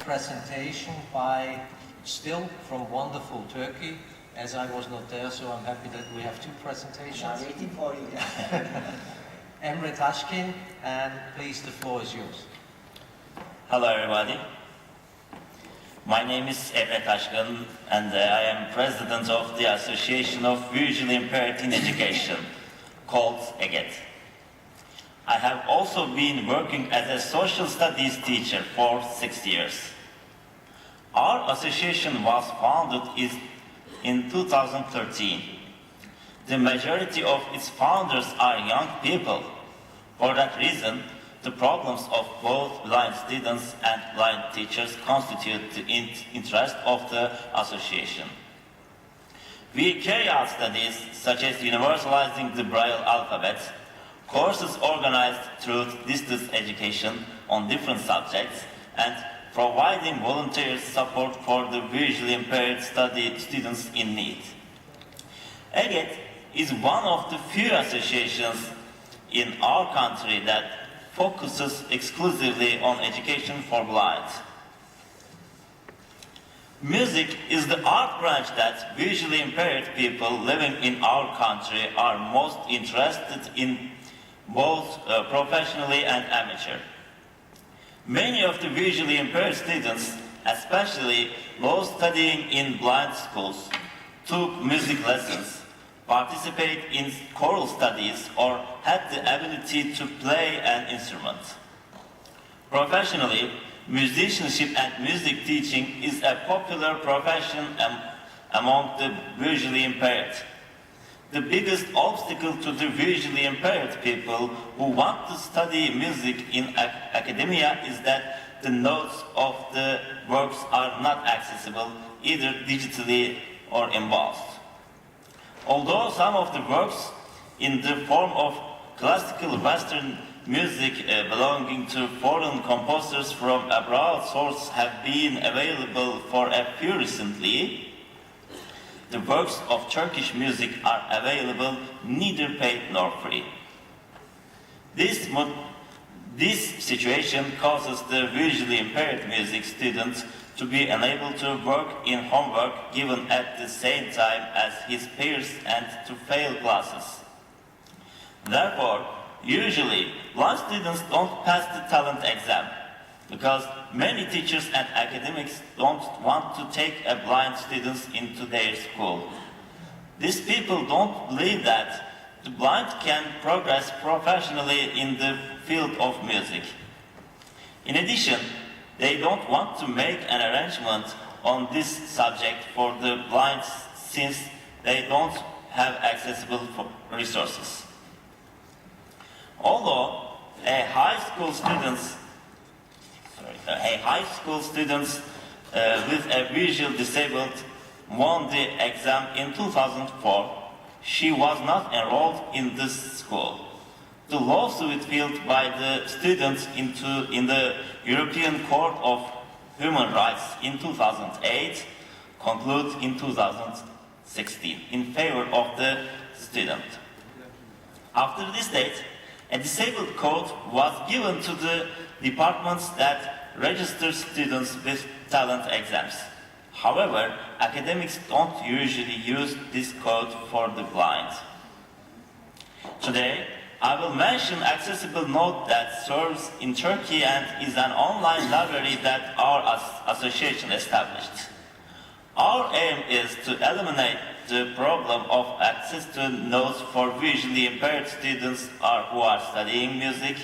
presentation by, still from wonderful Turkey, as I was not there, so I'm happy that we have two presentations. I'm waiting for you. Emre Taşgın, and please, the floor is yours. Hello everybody. My name is Emre Taşgın, and I am president of the Association of Visually Impaired in Education, called EGED. I have also been working as a social studies teacher for 6 years. Our association was founded in 2013. The majority of its founders are young people. For that reason, the problems of both blind students and blind teachers constitute the interest of the association. We carry out studies such as universalizing the Braille alphabet, courses organized through distance education on different subjects, and providing volunteer support for the visually impaired students in need. EGED is one of the few associations in our country that focuses exclusively on education for blind. Music is the art branch that visually impaired people living in our country are most interested in, both professionally and amateur. Many of the visually impaired students, especially those studying in blind schools, took music lessons, participated in choral studies, or had the ability to play an instrument. Professionally, musicianship and music teaching is a popular profession among the visually impaired. The biggest obstacle to the visually impaired people who want to study music in academia is that the notes of the works are not accessible, either digitally or embossed. Although some of the works in the form of classical Western music belonging to foreign composers from abroad sources have been available for a few recently, the works of Turkish music are available neither paid nor free. This situation causes the visually impaired music students to be unable to work in homework given at the same time as his peers and to fail classes. Therefore, usually, blind students don't pass the talent exam because many teachers and academics don't want to take a blind students into their school. These people don't believe that the blind can progress professionally in the field of music. In addition, they don't want to make an arrangement on this subject for the blind since they don't have accessible resources. Although a high school student with a visual disabled won the exam in 2004, she was not enrolled in this school. The lawsuit filed by the students in the European Court of Human Rights in 2008 concluded in 2016 in favor of the student. After this date, a disabled code was given to the departments that register students with talent exams. However, academics don't usually use this code for the blind. Today, I will mention Accessible Note that serves in Turkey and is an online library that our association established. Our aim is to eliminate the problem of access to notes for visually impaired students who are studying music,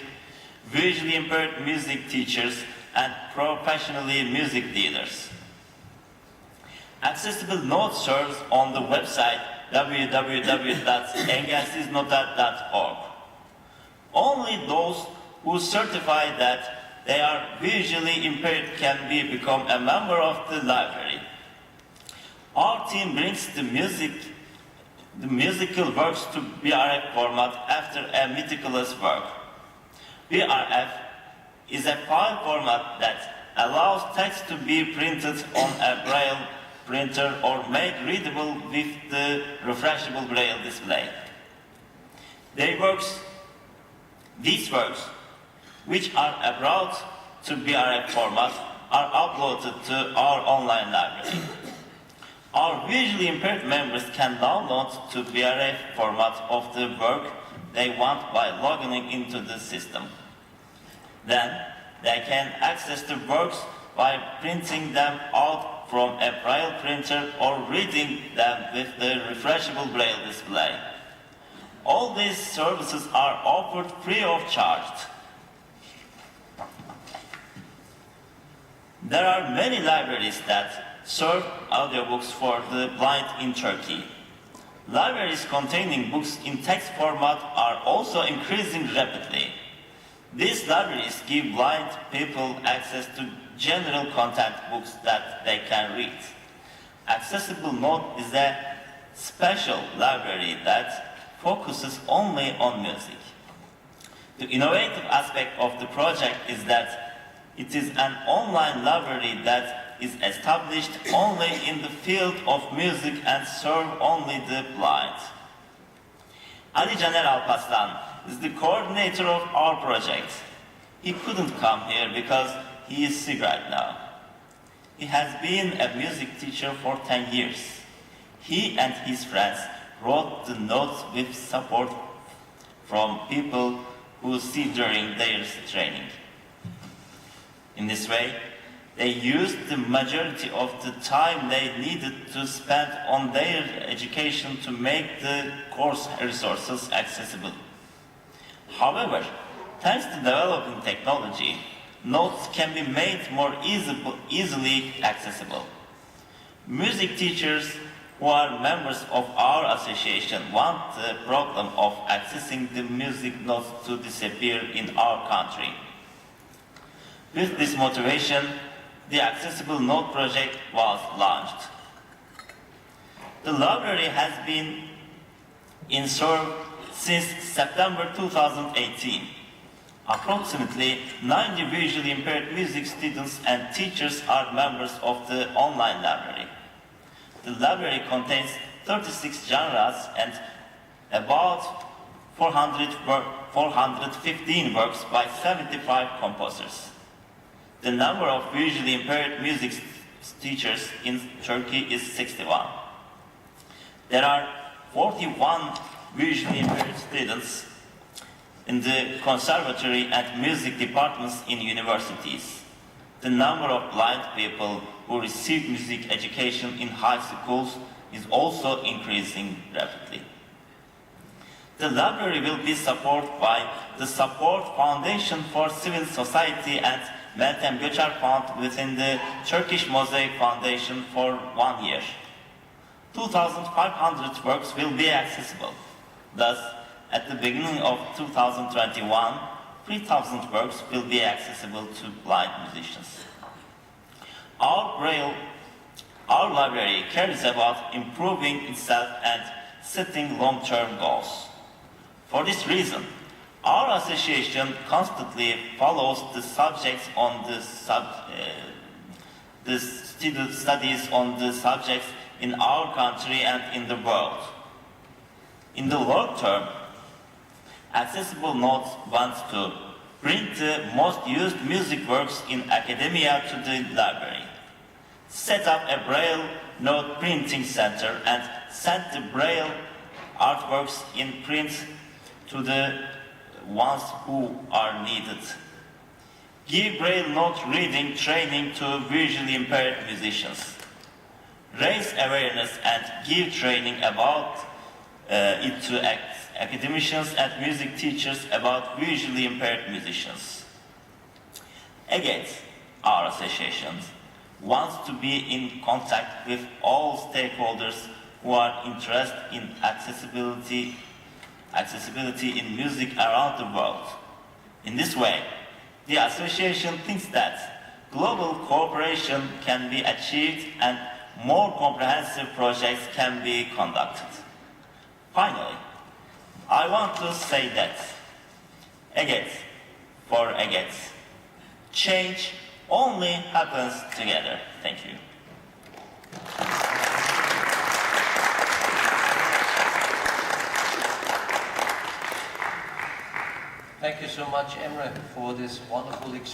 visually impaired music teachers, and professionally music leaders. Accessible Note serves on the website www.engelsiznota.org. Only those who certify that they are visually impaired can become a member of the library. Our team brings the musical works to BRF format after a meticulous work. BRF is a file format that allows text to be printed on a Braille printer or made readable with the refreshable Braille display. These works, which are brought to BRF format, are uploaded to our online library. Our visually impaired members can download to VRF format of the work they want by logging into the system. Then they can access the works by printing them out from a braille printer or reading them with the refreshable braille display. All these services are offered free of charge. There are many libraries that serve audiobooks for the blind in Turkey. Libraries containing books in text format are also increasing rapidly. These libraries give blind people access to general content books that they can read. Accessible Note is a special library that focuses only on music. The innovative aspect of the project is that it is an online library that is established only in the field of music and serve only the blind. Ali Caner Alparslan is the coordinator of our project. He couldn't come here because he is sick right now. He has been a music teacher for 10 years. He and his friends wrote the notes with support from people who see during their training. In this way, they used the majority of the time they needed to spend on their education to make the course resources accessible. However, thanks to developing technology, notes can be made more easily accessible. Music teachers who are members of our association want the problem of accessing the music notes to disappear in our country. With this motivation, the Accessible Note project was launched. The library has been in service since September 2018. Approximately 90 visually impaired music students and teachers are members of the online library. The library contains 36 genres and about 415 works by 75 composers. The number of visually impaired music teachers in Turkey is 61. There are 41 visually impaired students in the conservatory and music departments in universities. The number of blind people who receive music education in high schools is also increasing rapidly. The library will be supported by the Support Foundation for Civil Society and Meltem Göçer Fund within the Turkish Mosaic Foundation for 1 year. 2,500 works will be accessible. Thus, at the beginning of 2021, 3,000 works will be accessible to blind musicians. Our library cares about improving itself and setting long-term goals. For this reason, our association constantly follows the subjects on the student studies on the subjects in our country and in the world. In the long term, Accessible Note wants to bring the most used music works in academia to the library, set up a Braille note printing center and send the Braille artworks in print to the ones who are needed. Give Braille note reading training to visually impaired musicians. Raise awareness and give training about it to academicians and music teachers about visually impaired musicians. Again, our association wants to be in contact with all stakeholders who are interested in accessibility in music around the world. In this way, the association thinks that global cooperation can be achieved and more comprehensive projects can be conducted. Finally, I want to say that, change only happens together. Thank you. Thank you so much, Emre, for this wonderful experience.